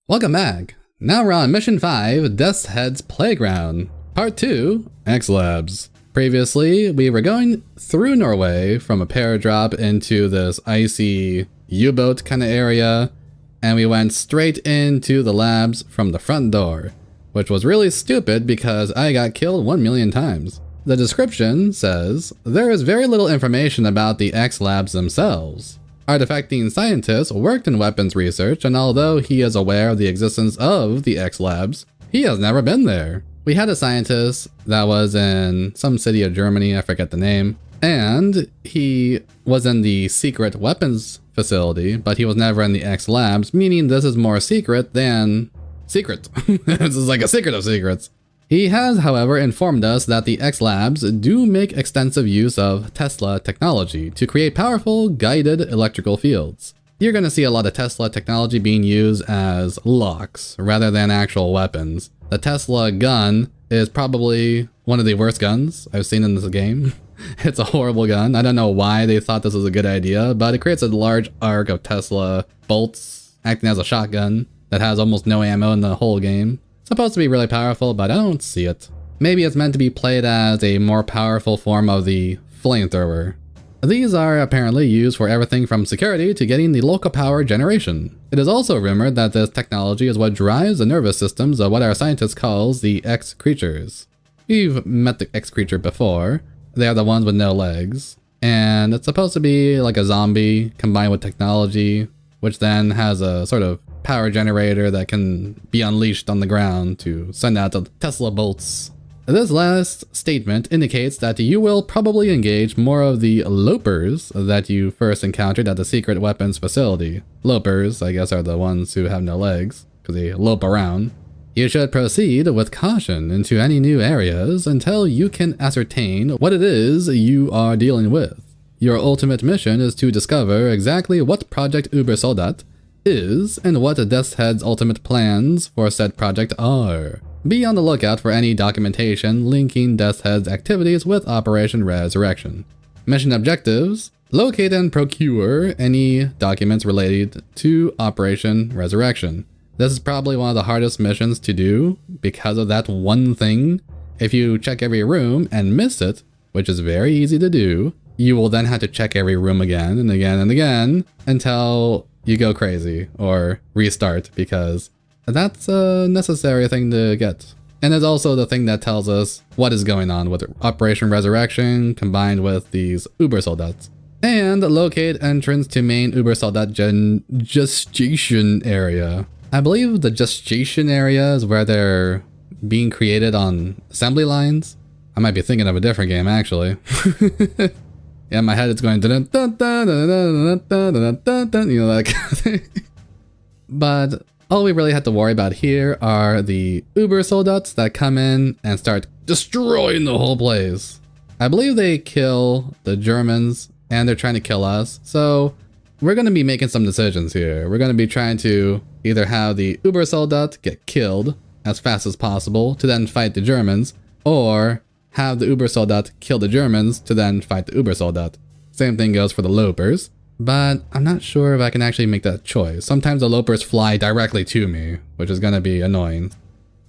Welcome back. Now we're on Mission 5, Death's Head's Playground, Part 2, X-Labs. Previously, we were going through Norway from a paradrop into this icy U-boat kind of area, and we went straight into the labs from the front door, which was really stupid because I got killed 1,000,000 times. The description says, there is very little information about the X-Labs themselves. Our defecting scientist worked in weapons research, and although he is aware of the existence of the X-Labs, he has never been there. We had a scientist that was in some city of Germany, I forget the name, and he was in the secret weapons facility, but he was never in the X-Labs, meaning this is more secret than secret. This is like a secret of secrets. He has, however, informed us that the X-Labs do make extensive use of Tesla technology to create powerful, guided electrical fields. You're going to see a lot of Tesla technology being used as locks rather than actual weapons. The Tesla gun is probably one of the worst guns I've seen in this game. It's a horrible gun. I don't know why they thought this was a good idea, but it creates a large arc of Tesla bolts acting as a shotgun that has almost no ammo in the whole game. Supposed to be really powerful, but I don't see it. Maybe it's meant to be played as a more powerful form of the flamethrower. These are apparently used for everything from security to getting the local power generation. It is also rumored that this technology is what drives the nervous systems of what our scientist calls the X-Creatures. You've met the X-Creature before. They are the ones with no legs. And it's supposed to be like a zombie combined with technology, which then has a sort of power generator that can be unleashed on the ground to send out the Tesla bolts. This last statement indicates that you will probably engage more of the lopers that you first encountered at the secret weapons facility. Lopers, I guess, are the ones who have no legs, because they lope around. You should proceed with caution into any new areas until you can ascertain what it is you are dealing with. Your ultimate mission is to discover exactly what Project Ubersoldat is and what Death's Head's ultimate plans for said project are. Be on the lookout for any documentation linking Death's Head's activities with Operation Resurrection. Mission objectives: locate and procure any documents related to Operation Resurrection. This is probably one of the hardest missions to do because of that one thing. If you check every room and miss it, which is very easy to do, you will then have to check every room again and again and again until you go crazy or restart, because that's a necessary thing to get. And it's also the thing that tells us what is going on with Operation Resurrection combined with these Ubersoldats. And locate entrance to main Ubersoldat gestation area. I believe the gestation area is where they're being created on assembly lines. I might be thinking of a different game, actually. Yeah, in my head it's going dun dun dun dun dun dun dun dun dun, you know, that kind of thing. But all we really have to worry about here are the Ubersoldats that come in and start destroying the whole place. I believe they kill the Germans and they're trying to kill us, so we're going to be making some decisions here. We're going to be trying to either have the Ubersoldat get killed as fast as possible to then fight the Germans, or have the Ubersoldat kill the Germans to then fight the Ubersoldat. Same thing goes for the lopers, but I'm not sure if I can actually make that choice. Sometimes the lopers fly directly to me, which is gonna be annoying.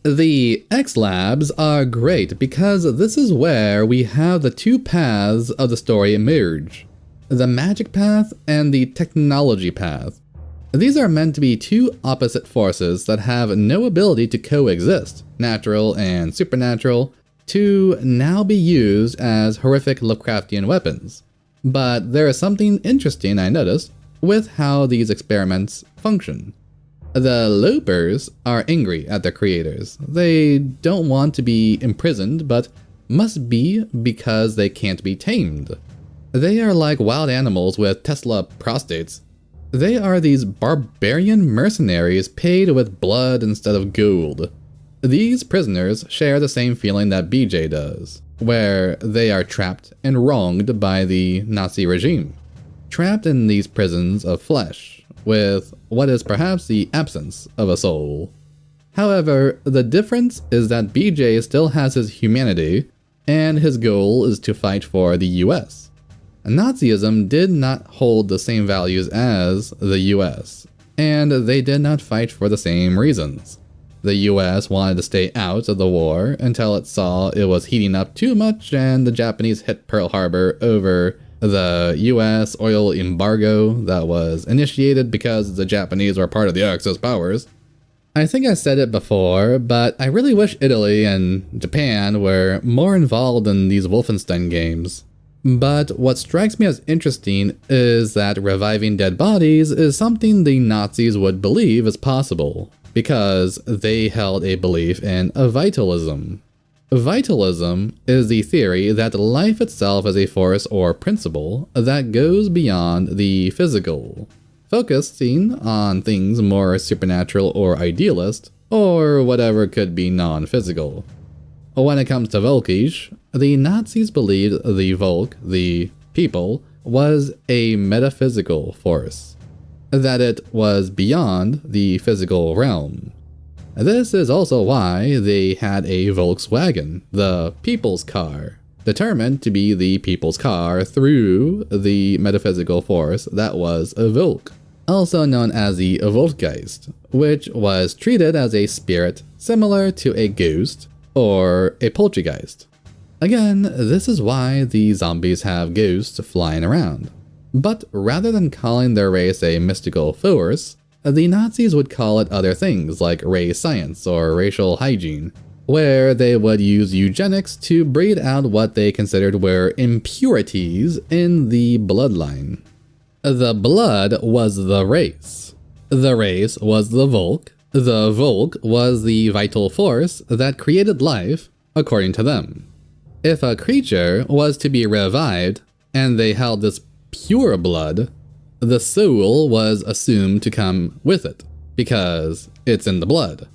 The X-Labs are great because this is where we have the two paths of the story emerge. The magic path and the technology path. These are meant to be two opposite forces that have no ability to coexist, natural and supernatural, to now be used as horrific Lovecraftian weapons. But there is something interesting I noticed with how these experiments function. The lopers are angry at their creators. They don't want to be imprisoned, but must be because they can't be tamed. They are like wild animals with Tesla prostates. They are these barbarian mercenaries paid with blood instead of gold. These prisoners share the same feeling that BJ does, where they are trapped and wronged by the Nazi regime. Trapped in these prisons of flesh, with what is perhaps the absence of a soul. However, the difference is that BJ still has his humanity, and his goal is to fight for the US. Nazism did not hold the same values as the US. and they did not fight for the same reasons. The US wanted to stay out of the war until it saw it was heating up too much, and the Japanese hit Pearl Harbor over the US oil embargo that was initiated because the Japanese were part of the Axis powers. I think I said it before, but I really wish Italy and Japan were more involved in these Wolfenstein games. But what strikes me as interesting is that reviving dead bodies is something the Nazis would believe is possible, because they held a belief in a vitalism. Vitalism is the theory that life itself is a force or principle that goes beyond the physical, focusing on things more supernatural or idealist, or whatever could be non-physical. When it comes to Volkisch, the Nazis believed the Volk, the people, was a metaphysical force, that it was beyond the physical realm. This is also why they had a Volkswagen, the people's car, determined to be the people's car through the metaphysical force that was a Volk, also known as the Volkgeist, which was treated as a spirit similar to a ghost or a poltergeist. Again, this is why the zombies have ghosts flying around. But rather than calling their race a mystical force, the Nazis would call it other things like race science or racial hygiene, where they would use eugenics to breed out what they considered were impurities in the bloodline. The blood was the race. The race was the Volk. The Volk was the vital force that created life, according to them. If a creature was to be revived, and they held this pure blood, the soul was assumed to come with it, because it's in the blood.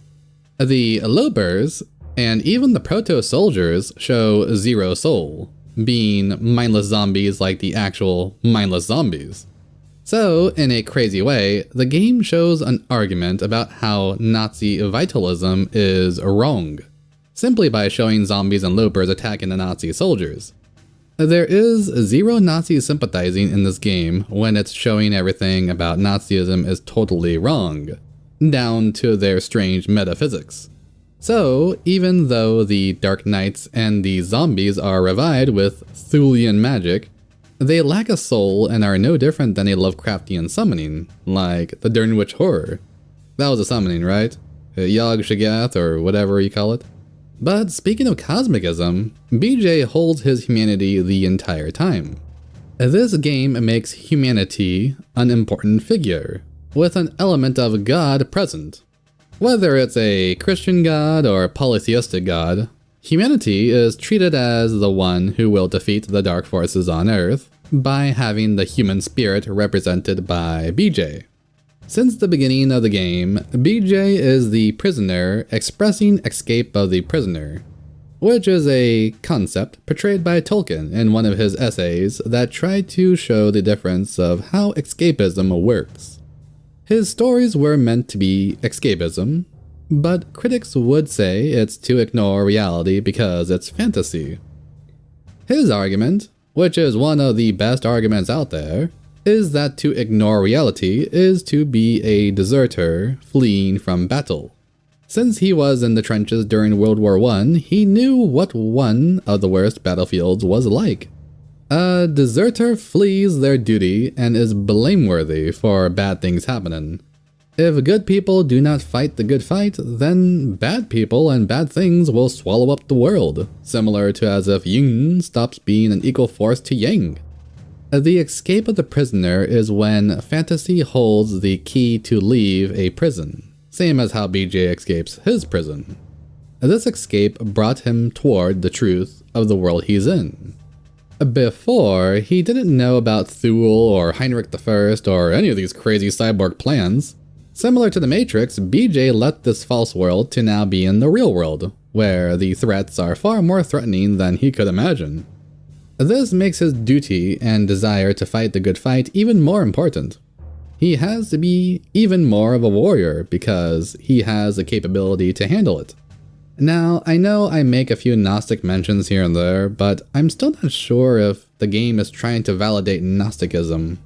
The Lopers, and even the proto-soldiers, show zero soul, being mindless zombies like the actual mindless zombies. So, in a crazy way, the game shows an argument about how Nazi vitalism is wrong, simply by showing zombies and Lopers attacking the Nazi soldiers. There is zero Nazi sympathizing in this game when it's showing everything about Nazism is totally wrong, down to their strange metaphysics. So, even though the Dark Knights and the zombies are revived with Thulian magic, they lack a soul and are no different than a Lovecraftian summoning, like the Durnwich Horror. That was a summoning, right? Yog Shagath, or whatever you call it. But speaking of cosmicism, BJ holds his humanity the entire time. This game makes humanity an important figure, with an element of God present. Whether it's a Christian god or polytheistic god, humanity is treated as the one who will defeat the dark forces on Earth by having the human spirit represented by BJ. Since the beginning of the game, BJ is the prisoner expressing escape of the prisoner, which is a concept portrayed by Tolkien in one of his essays that tried to show the difference of how escapism works. His stories were meant to be escapism, but critics would say it's to ignore reality because it's fantasy. His argument, which is one of the best arguments out there, is that to ignore reality is to be a deserter fleeing from battle. Since he was in the trenches during World War I, he knew what one of the worst battlefields was like. A deserter flees their duty and is blameworthy for bad things happening. If good people do not fight the good fight, then bad people and bad things will swallow up the world, similar to as if yin stops being an equal force to yang. The escape of the prisoner is when fantasy holds the key to leave a prison, same as how BJ escapes his prison. This escape brought him toward the truth of the world he's in. Before, he didn't know about Thule or Heinrich I or any of these crazy cyborg plans. Similar to the Matrix, BJ left this false world to now be in the real world, where the threats are far more threatening than he could imagine. This makes his duty and desire to fight the good fight even more important. He has to be even more of a warrior because he has the capability to handle it. Now, I know I make a few Gnostic mentions here and there, but I'm still not sure if the game is trying to validate Gnosticism.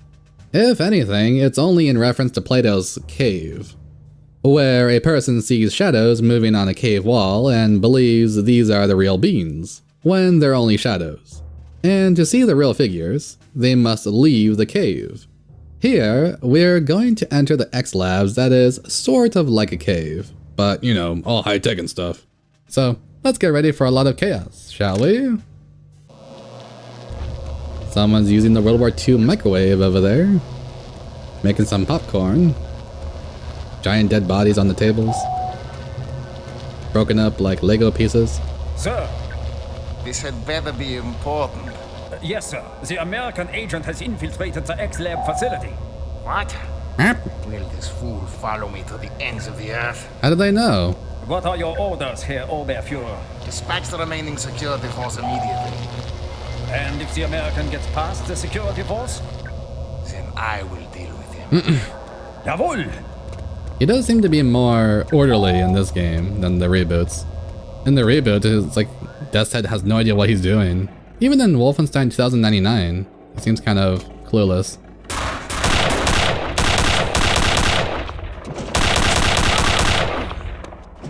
If anything, it's only in reference to Plato's cave, where a person sees shadows moving on a cave wall and believes these are the real beings, when they're only shadows. And to see the real figures, they must leave the cave. Here, we're going to enter the X Labs that is sort of like a cave, but you know, all high-tech and stuff. So, let's get ready for a lot of chaos, shall we? Someone's using the World War II microwave over there, making some popcorn. Giant dead bodies on the tables, broken up like Lego pieces. Sir. This had better be important. Yes, sir. The American agent has infiltrated the X-Lab facility. What? Yep. Will this fool follow me to the ends of the earth? How did they know? What are your orders, Herr Oberfuhrer? Dispatch the remaining security force immediately. And if the American gets past the security force? Then I will deal with him. Jawohl! He does seem to be more orderly in this game than the reboots. In the reboot, it's like Death's Head has no idea what he's doing. Even in Wolfenstein 2099, he seems kind of clueless.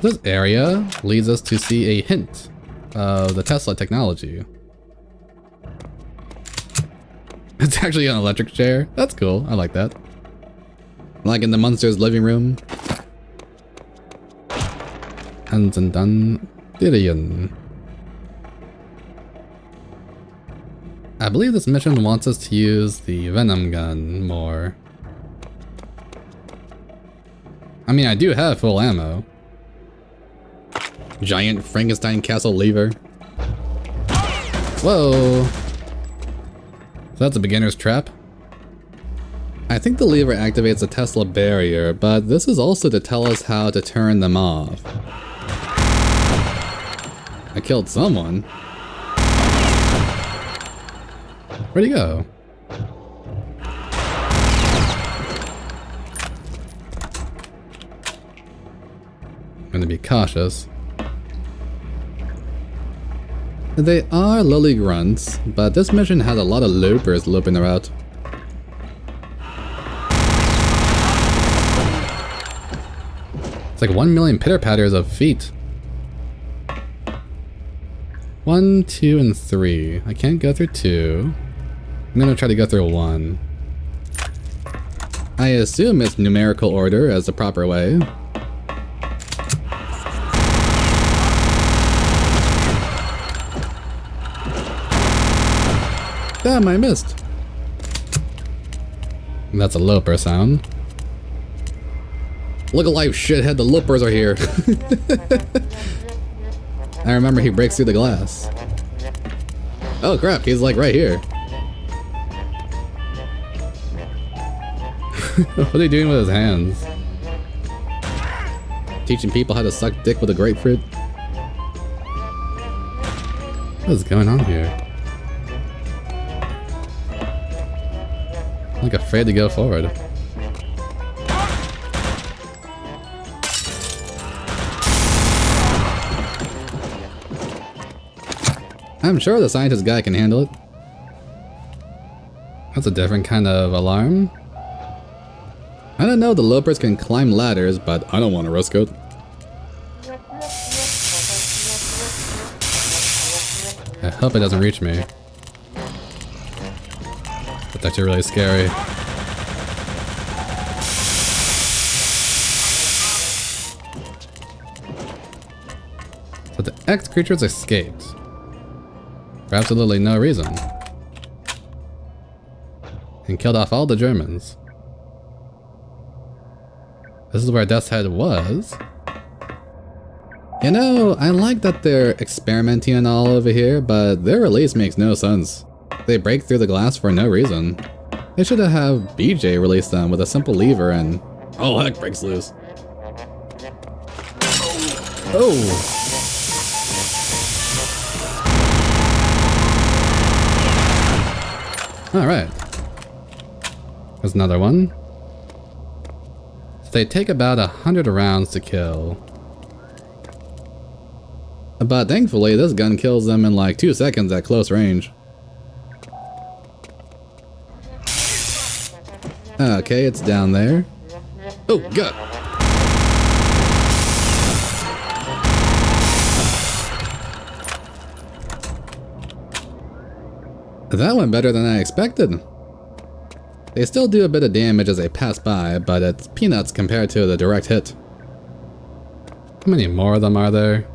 This area leads us to see a hint of the Tesla technology. It's actually an electric chair. That's cool. I like that. Like in the monster's living room. Dun Gideon. I believe this mission wants us to use the venom gun more. I mean, I do have full ammo. Giant Frankenstein castle lever. Whoa! So that's a beginner's trap. I think the lever activates the Tesla barrier, but this is also to tell us how to turn them off. I killed someone. Where'd he go? I'm gonna be cautious. They are lowly grunts, but this mission has a lot of loopers looping around. It's like 1 million pitter-patters of feet. 1, 2, and 3. I can't go through 2. I'm gonna try to go through 1. I assume it's numerical order as the proper way. Damn, I missed. That's a loper sound. Look alive, shithead, the loopers are here. I remember he breaks through the glass. Oh crap, he's like right here. What are you doing with his hands? Teaching people how to suck dick with a grapefruit? What is going on here? I'm like afraid to go forward. I'm sure the scientist guy can handle it. That's a different kind of alarm. I don't know the lopers can climb ladders, but I don't want to risk it. I hope it doesn't reach me. That's actually really scary. So the X creatures escaped. For absolutely no reason. And killed off all the Germans. This is where Death's Head was. You know, I like that they're experimenting and all over here, but their release makes no sense. They break through the glass for no reason. They should have BJ release them with a simple lever and... oh heck, breaks loose. Oh! Alright. There's another one. So they take about 100 rounds to kill. But thankfully, this gun kills them in like 2 seconds at close range. Okay, it's down there. Oh, God. That went better than I expected. They still do a bit of damage as they pass by, but it's peanuts compared to the direct hit. How many more of them are there?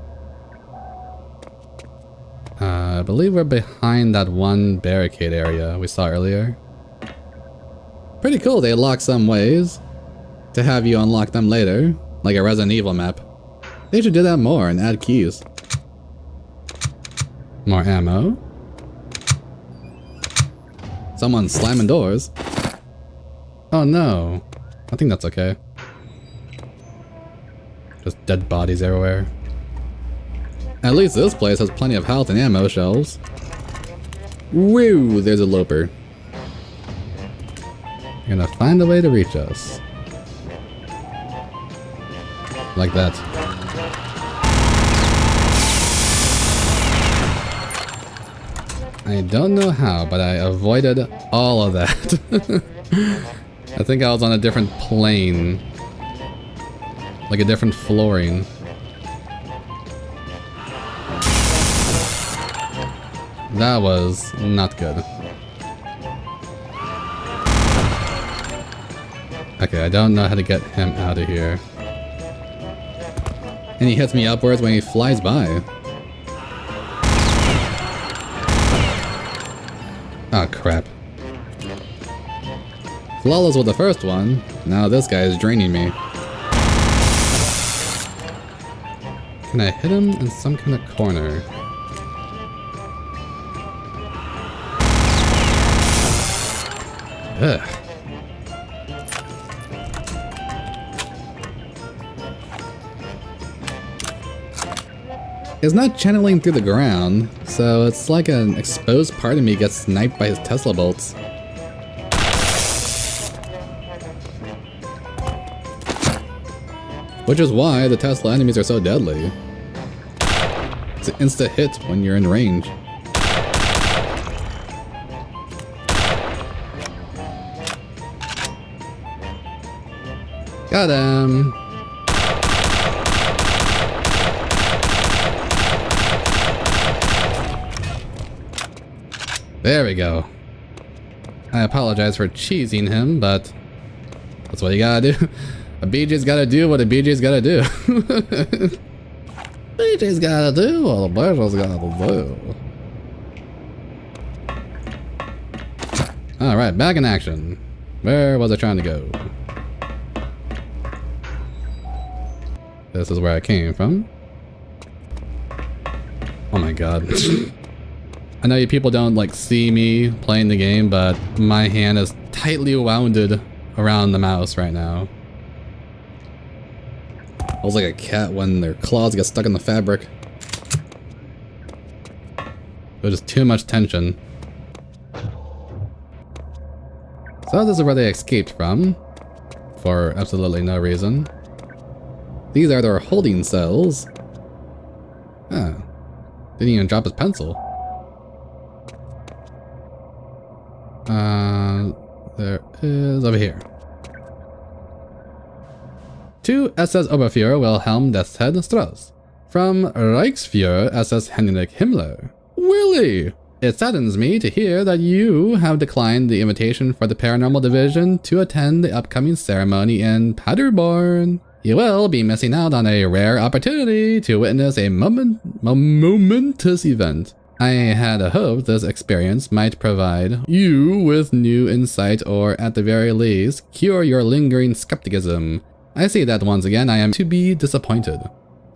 I believe we're behind that one barricade area we saw earlier. Pretty cool, they lock some ways to have you unlock them later, like a Resident Evil map. They should do that more and add keys. More ammo. Someone's slamming doors. Oh no. I think that's okay. Just dead bodies everywhere. At least this place has plenty of health and ammo shelves. Woo! There's a loper. You're gonna find a way to reach us. Like that. I don't know how, but I avoided all of that. I think I was on a different plane. Like a different flooring. That was not good. Okay, I don't know how to get him out of here. And he hits me upwards when he flies by. Oh crap. Flawless with the first one, now this guy is draining me. Can I hit him in some kind of corner? Ugh. It's not channeling through the ground, so it's like an exposed part of me gets sniped by his Tesla bolts. Which is why the Tesla enemies are so deadly. It's an insta hit when you're in range. Got him! There we go. I apologize for cheesing him, but that's what you gotta do. A BJ's gotta do what a BJ's gotta do. BJ's gotta do what a BJ's gotta do. Alright, back in action. Where was I trying to go? This is where I came from. Oh my god. I know you people don't like see me playing the game, but my hand is tightly wounded around the mouse right now. I was like a cat when their claws get stuck in the fabric. There's just too much tension. So this is where they escaped from, for absolutely no reason. These are their holding cells. Huh. Didn't even drop his pencil. There is over here. To SS Oberfuhrer Wilhelm Deathshead Strauss. From Reichsfuhrer SS Heinrich Himmler. Willie! It saddens me to hear that you have declined the invitation for the Paranormal Division to attend the upcoming ceremony in Paderborn. You will be missing out on a rare opportunity to witness a momentous event. I had hoped this experience might provide you with new insight or, at the very least, cure your lingering skepticism. I see that once again I am to be disappointed.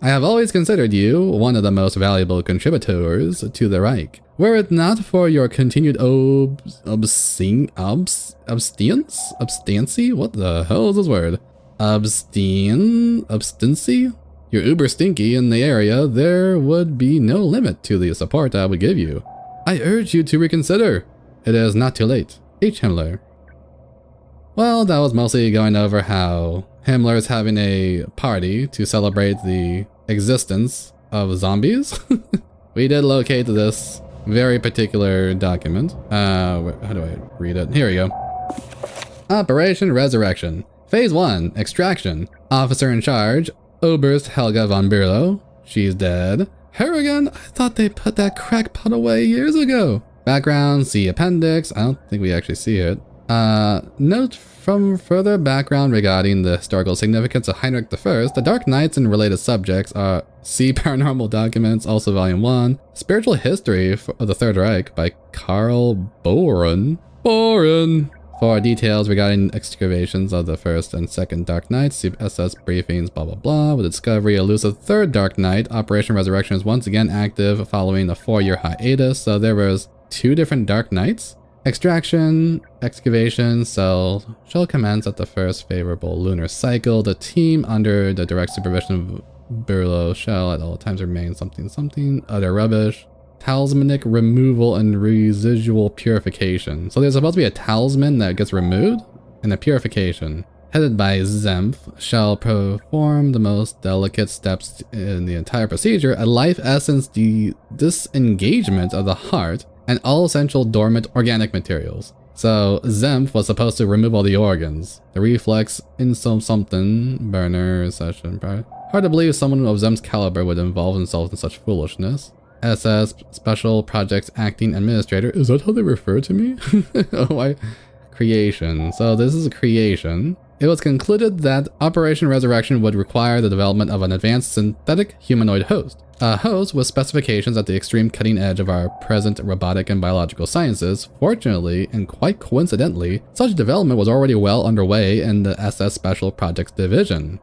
I have always considered you one of the most valuable contributors to the Reich. Were it not for your continued obstinacy? What the hell is this word? Obstinacy? You're uber stinky in the area, there would be no limit to the support I would give you. I urge you to reconsider. It is not too late. H. Himmler. Well, that was mostly going over how Himmler is having a party to celebrate the existence of zombies. We did locate this very particular document. How do I read it? Here we go. Operation Resurrection. Phase 1, Extraction. Officer in charge, Oberst Helga von Bülow. She's dead. Harrigan, I thought they put that crackpot away years ago. Background, see appendix. I don't think we actually see it. Note from further background regarding the historical significance of Heinrich I, the Dark Knights and related subjects are see Paranormal Documents, also Volume 1, Spiritual History of the Third Reich by Karl Bohren. For details regarding excavations of the first and second Dark Knights, see SS briefings, blah blah blah. With the discovery, elusive third Dark Knight, Operation Resurrection is once again active following a 4-year hiatus, so there was 2 different Dark Knights. Extraction, excavation, shall commence at the first favorable lunar cycle. The team, under the direct supervision of Bülow, shall at all times remain something, utter rubbish. Talismanic removal and residual purification. So there's supposed to be a talisman that gets removed and a purification. Headed by Zempf, shall perform the most delicate steps in the entire procedure, a life essence disengagement of the heart and all essential dormant organic materials. So Zempf was supposed to remove all the organs. The reflex in something, burner, session, hard to believe someone of Zempf's caliber would involve himself in such foolishness. SS, Special Projects Acting Administrator. Is that how they refer to me? Why? Creation. So this is a creation. It was concluded that Operation Resurrection would require the development of an advanced synthetic humanoid host. A host with specifications at the extreme cutting edge of our present robotic and biological sciences. Fortunately, and quite coincidentally, such development was already well underway in the SS Special Projects Division.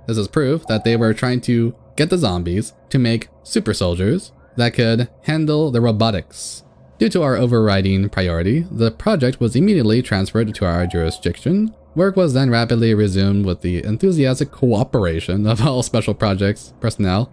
This is proof that they were trying to get the zombies to make super soldiers that could handle the robotics. Due to our overriding priority, the project was immediately transferred to our jurisdiction. Work was then rapidly resumed with the enthusiastic cooperation of all special projects personnel.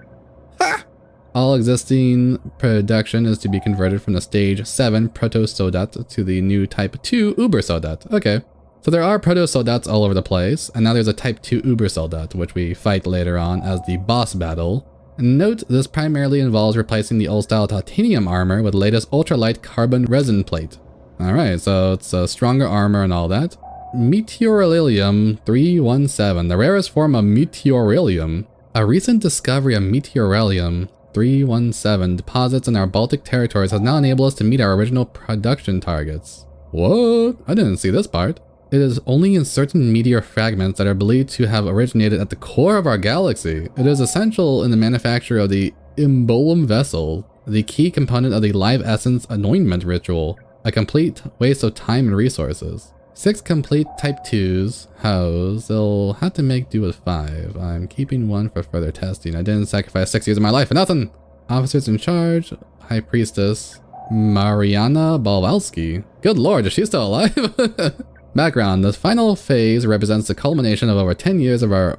All existing production is to be converted from the Stage 7 Proto-Soldat to the new Type 2 Uber-Soldat. Okay. So there are Proto-Soldats all over the place, and now there's a Type 2 Uber-Soldat, which we fight later on as the boss battle. And note, this primarily involves replacing the old-style titanium armor with the latest ultralight carbon resin plate. Alright, so it's a stronger armor and all that. Meteorilium 317, the rarest form of meteorilium. A recent discovery of Meteorilium 317 deposits in our Baltic territories has now enabled us to meet our original production targets. What? I didn't see this part. It is only in certain meteor fragments that are believed to have originated at the core of our galaxy. It is essential in the manufacture of the Imbolum vessel, the key component of the live essence anointment ritual, a complete waste of time and resources. 6 complete Type 2s housed. They'll have to make do with 5. I'm keeping 1 for further testing. I didn't sacrifice 6 years of my life for nothing. Officers in charge, High Priestess Mariana Balwalski. Good lord, is she still alive? Background. The final phase represents the culmination of over 10 years of our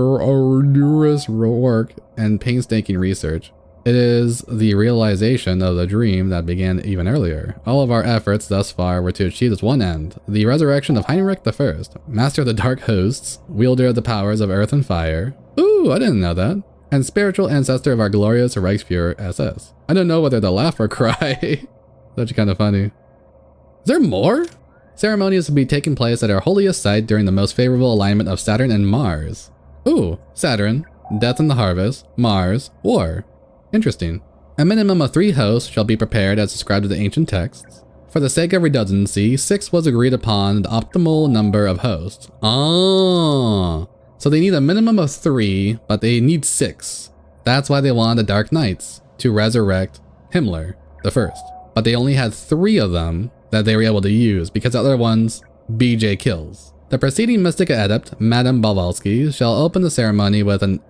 arduous work and painstaking research. It is the realization of the dream that began even earlier. All of our efforts thus far were to achieve this one end, the resurrection of Heinrich I, master of the dark hosts, wielder of the powers of earth and fire. Ooh, I didn't know that. And spiritual ancestor of our glorious Reichsfuhrer SS. I don't know whether to laugh or cry. That's kind of funny. Is there more? Ceremonies will be taking place at our holiest site during the most favorable alignment of Saturn and Mars. Ooh, Saturn, death and the harvest, Mars, war. Interesting. A minimum of 3 hosts shall be prepared as described in the ancient texts. For the sake of redundancy, 6 was agreed upon the optimal number of hosts. So they need a minimum of 3, but they need 6. That's why they wanted the Dark Knights, to resurrect Himmler the First. But they only had 3 of them that they were able to use, because the other ones, BJ kills. The preceding mystic adept, Madame Balwalski, shall open the ceremony with an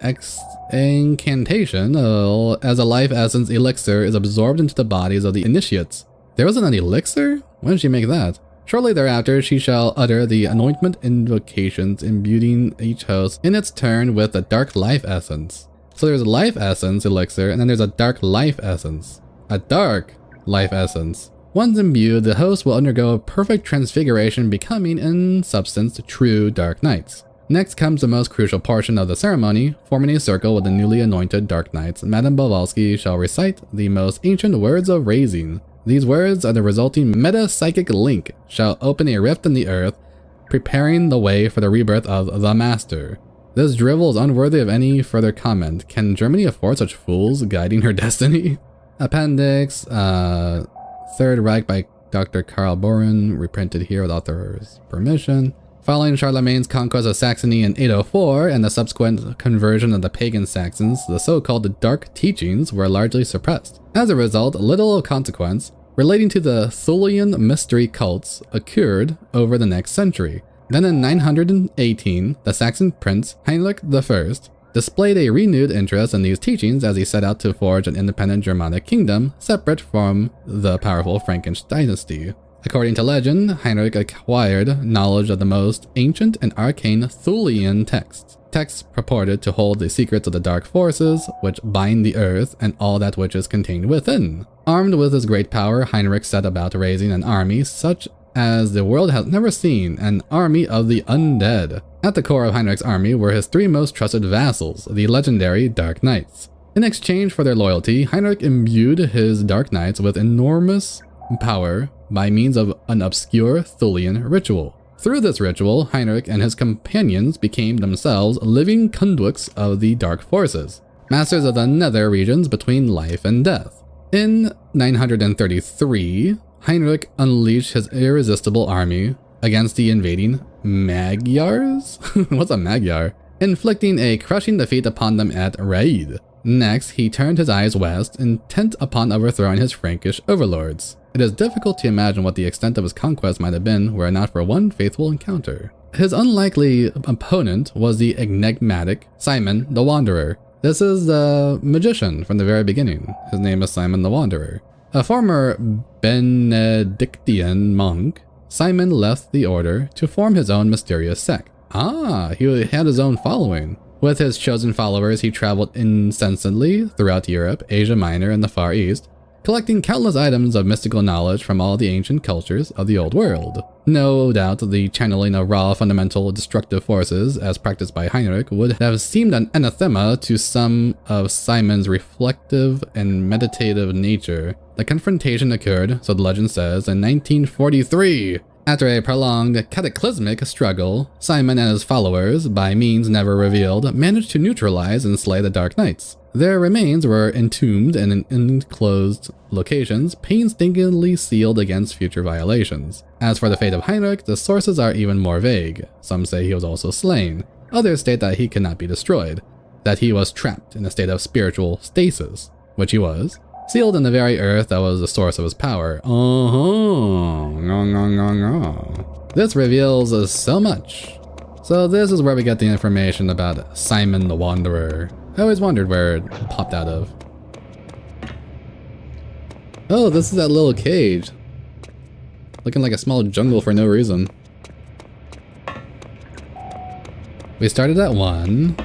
incantation as a life essence elixir is absorbed into the bodies of the initiates. There wasn't an elixir? When did she make that? Shortly thereafter, she shall utter the anointment invocations, imbuing each host in its turn with a dark life essence. So there's a life essence elixir, and then there's a dark life essence. A dark life essence. Once imbued, the host will undergo a perfect transfiguration, becoming, in substance, true Dark Knights. Next comes the most crucial portion of the ceremony. Forming a circle with the newly anointed Dark Knights, Madame Balwalski shall recite the most ancient words of raising. These words are the resulting meta-psychic link shall open a rift in the earth, preparing the way for the rebirth of the Master. This drivel is unworthy of any further comment. Can Germany afford such fools guiding her destiny? Appendix, Third Reich by Dr. Karl Bohren, reprinted here with author's permission. Following Charlemagne's conquest of Saxony in 804 and the subsequent conversion of the pagan Saxons, the so-called Dark Teachings were largely suppressed. As a result, little of consequence relating to the Thulian mystery cults occurred over the next century. Then in 918, the Saxon prince Heinrich I displayed a renewed interest in these teachings as he set out to forge an independent Germanic kingdom separate from the powerful Frankish dynasty. According to legend, Heinrich acquired knowledge of the most ancient and arcane Thulian texts purported to hold the secrets of the dark forces which bind the earth and all that which is contained within. Armed with his great power, Heinrich set about raising an army such as the world has never seen, an army of the undead. At the core of Heinrich's army were his three most trusted vassals, the legendary Dark Knights. In exchange for their loyalty, Heinrich imbued his Dark Knights with enormous power by means of an obscure Thulian ritual. Through this ritual, Heinrich and his companions became themselves living conduits of the dark forces, masters of the nether regions between life and death. In 933, Heinrich unleashed his irresistible army against the invading Magyars? What's a Magyar? Inflicting a crushing defeat upon them at Raid. Next, he turned his eyes west, intent upon overthrowing his Frankish overlords. It is difficult to imagine what the extent of his conquest might have been were it not for one faithful encounter. His unlikely opponent was the enigmatic Simon the Wanderer. This is the magician from the very beginning. His name is Simon the Wanderer. A former Benedictine monk, Simon left the order to form his own mysterious sect. He had his own following. With his chosen followers, he traveled incessantly throughout Europe, Asia Minor, and the Far East, collecting countless items of mystical knowledge from all the ancient cultures of the Old World. No doubt the channeling of raw, fundamental, destructive forces, as practiced by Heinrich, would have seemed an anathema to some of Simon's reflective and meditative nature. The confrontation occurred, so the legend says, in 1943. After a prolonged, cataclysmic struggle, Simon and his followers, by means never revealed, managed to neutralize and slay the Dark Knights. Their remains were entombed in enclosed locations, painstakingly sealed against future violations. As for the fate of Heinrich, the sources are even more vague. Some say he was also slain. Others state that he cannot be destroyed, that he was trapped in a state of spiritual stasis, which he was, sealed in the very earth that was the source of his power. This reveals so much. So this is where we get the information about Simon the Wanderer. I always wondered where it popped out of. Oh, this is that little cage. Looking like a small jungle for no reason. We started at 1.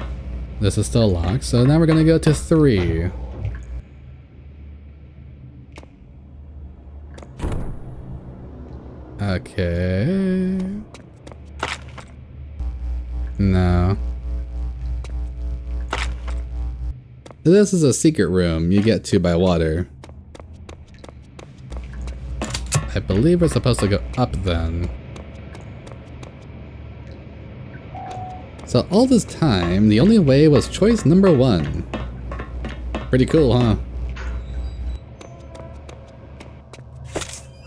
This is still locked, so now we're gonna go to 3. Okay. No. This is a secret room you get to by water. I believe we're supposed to go up then. So all this time, the only way was choice number 1. Pretty cool, huh?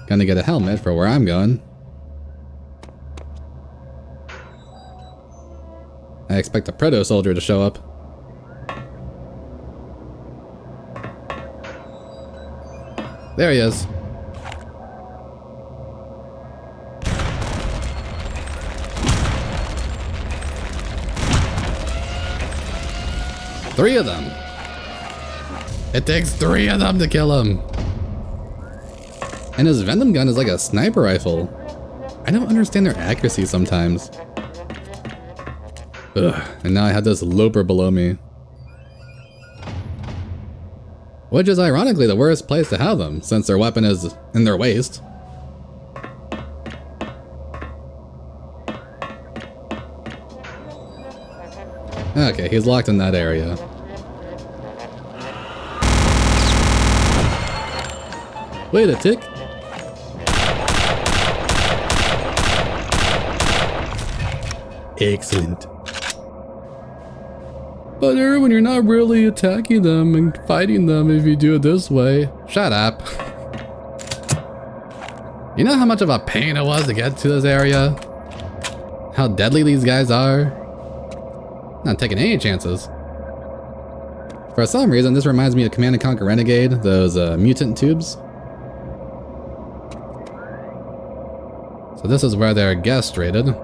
Gonna get a helmet for where I'm going. I expect a proto-soldier to show up. There he is. Three of them. It takes 3 of them to kill him. And his venom gun is like a sniper rifle. I don't understand their accuracy sometimes. Ugh, and now I have this loper below me. Which is ironically the worst place to have them, since their weapon is in their waist. Okay, he's locked in that area. Wait a tick. Excellent. But Erwin, you're not really attacking them and fighting them if you do it this way. Shut up. You know how much of a pain it was to get to this area? How deadly these guys are? Not taking any chances. For some reason, this reminds me of Command & Conquer Renegade, those mutant tubes. So this is where they're gastrated.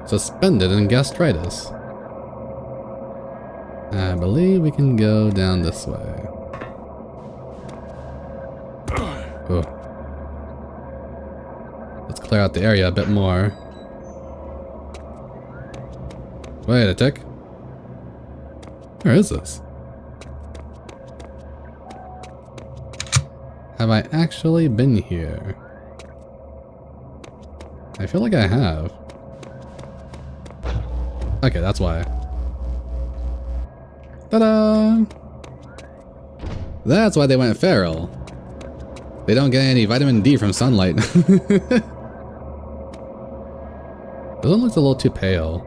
Suspended in gastritis. I believe we can go down this way. Oh. Let's clear out the area a bit more. Wait a tick. Where is this? Have I actually been here? I feel like I have. Okay, that's why. Ta-da! That's why they went feral. They don't get any vitamin D from sunlight. This one looks a little too pale.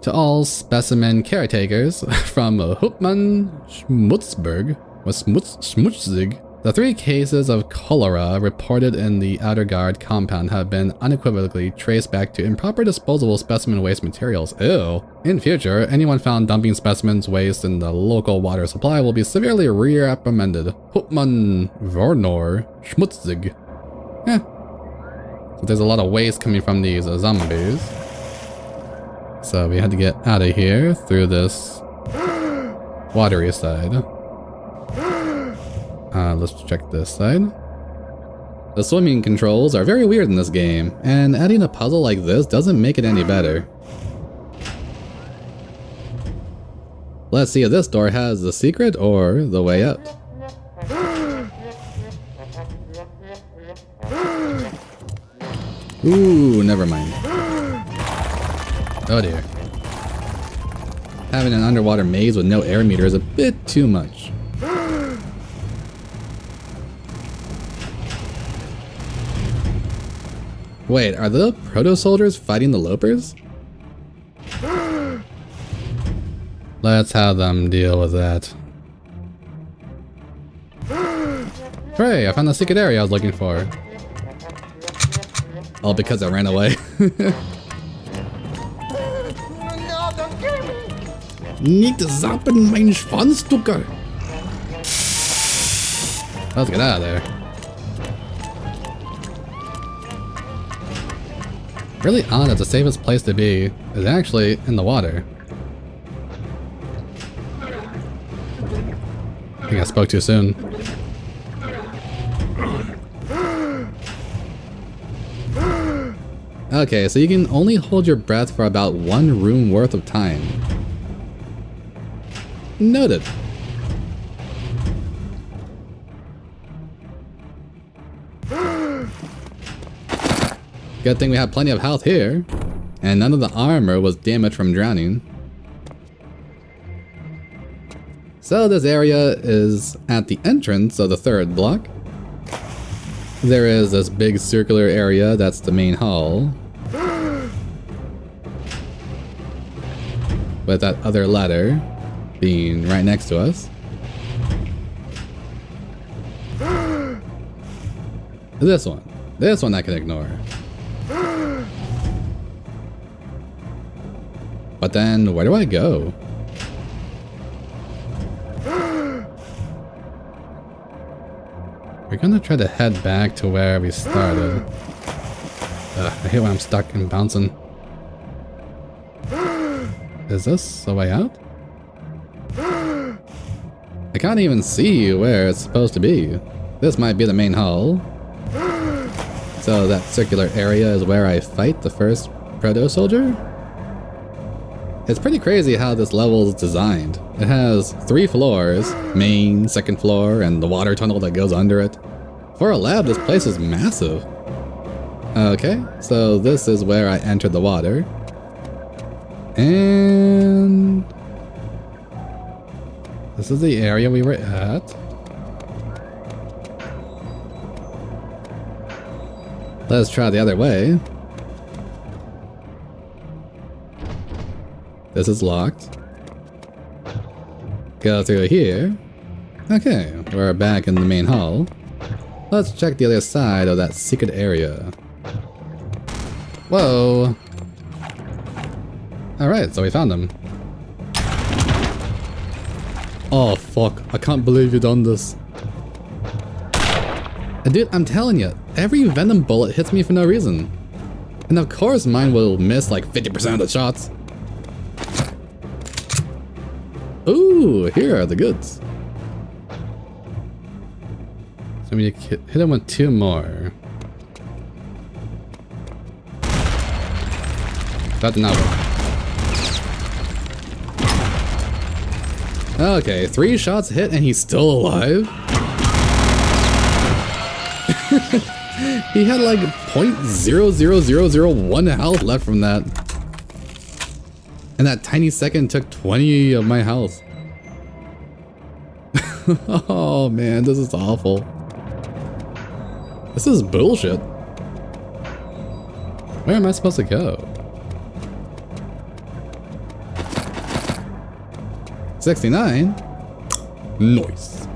To all specimen caretakers from Hoopman Schmutzberg, or Schmutzig, the 3 cases of cholera reported in the Outer Guard compound have been unequivocally traced back to improper disposable specimen waste materials. Ew. In future, anyone found dumping specimens waste in the local water supply will be severely reprimanded. Hoopman Vornor Schmutzig. So there's a lot of waste coming from these zombies. So we had to get out of here through this watery side. Let's check this side. The swimming controls are very weird in this game, and adding a puzzle like this doesn't make it any better. Let's see if this door has the secret or the way out. Ooh, never mind. Oh dear. Having an underwater maze with no air meter is a bit too much. Wait, are the proto-soldiers fighting the Lopers? Let's have them deal with that. Hooray, I found the secret area I was looking for. All because I ran away. Nicht zappen, mein Schwanzstucker! Let's get out of there. Really odd that the safest place to be is actually in the water. I think I spoke too soon. Okay, so you can only hold your breath for about 1 room worth of time. Noted. Good thing we have plenty of health here, and none of the armor was damaged from drowning. So this area is at the entrance of the 3rd block. There is this big circular area that's the main hall, with that other ladder being right next to us. This one I can ignore. But then, where do I go? We're gonna try to head back to where we started. I hate when I'm stuck and bouncing. Is this the way out? I can't even see where it's supposed to be. This might be the main hall. So that circular area is where I fight the first proto-soldier? It's pretty crazy how this level is designed. It has 3 floors, main, 2nd floor, and the water tunnel that goes under it. For a lab, this place is massive. Okay, so this is where I entered the water. And This is the area we were at. Let's try the other way. This is locked. Go through here. Okay, we're back in the main hall. Let's check the other side of that secret area. Whoa! Alright, so we found him. Oh fuck, I can't believe you done this. Dude, I'm telling you, every venom bullet hits me for no reason. And of course mine will miss like 50% of the shots. Ooh, here are the goods. So we hit him with 2 more. That did not work. Okay, 3 shots hit and he's still alive? He had like 0.00001 health left from that. And that tiny second took 20 of my health. Oh man, this is awful. This is bullshit. Where am I supposed to go? 69? Nice.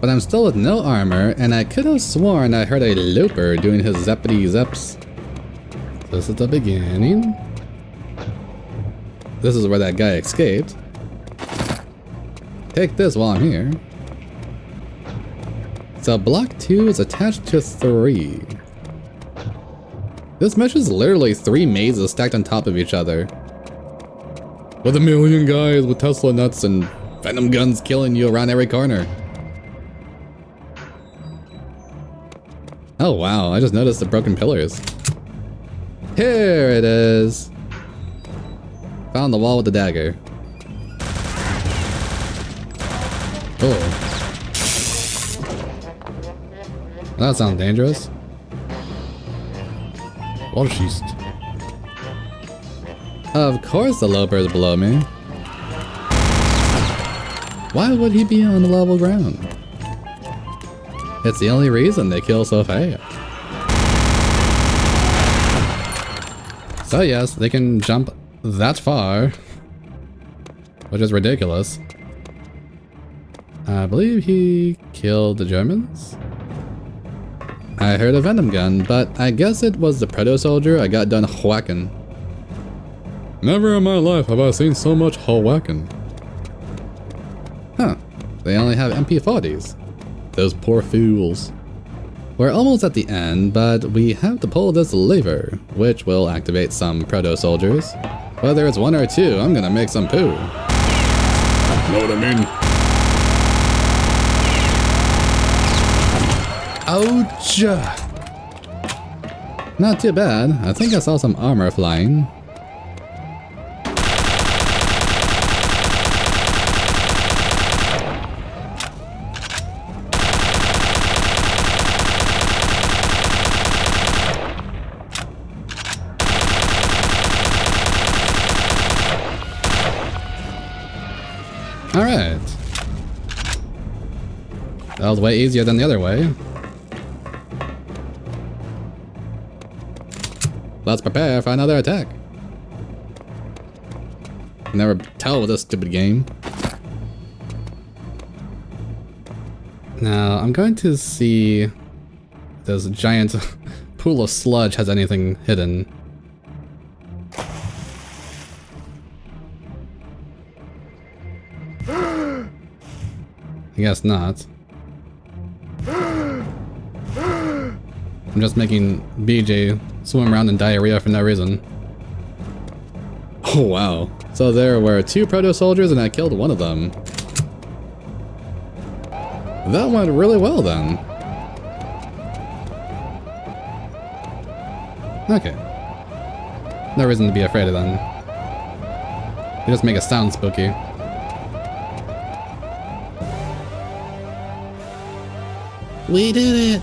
But I'm still with no armor, and I could have sworn I heard a looper doing his zeppity zeps. This is the beginning. This is where that guy escaped. Take this while I'm here. So block 2 is attached to 3. This mesh is literally 3 mazes stacked on top of each other. With a million guys with Tesla nuts and venom guns killing you around every corner. Oh wow, I just noticed the broken pillars. Here it is. Found the wall with the dagger. Oh. That sounds dangerous. What is she? Of course the loper is below me. Why would he be on the level ground? It's the only reason they kill so fast. So yes, they can jump that far, which is ridiculous. I believe he killed the Germans? I heard a venom gun, but I guess it was the proto-soldier I got done whacking. Never in my life have I seen so much whacking. Huh, they only have MP40s. Those poor fools. We're almost at the end, but we have to pull this lever, which will activate some proto-soldiers. Whether it's 1 or 2, I'm gonna make some poo. Know what I mean? Ouch! Not too bad. I think I saw some armor flying. Alright. That was way easier than the other way. Let's prepare for another attack. Never tell with this stupid game. Now, I'm going to see if this giant pool of sludge has anything hidden. I guess not. I'm just making BJ swim around in diarrhea for no reason. Oh wow. So there were 2 proto-soldiers and I killed one of them. That went really well then. Okay. No reason to be afraid of them. They just make it sound spooky. We did it!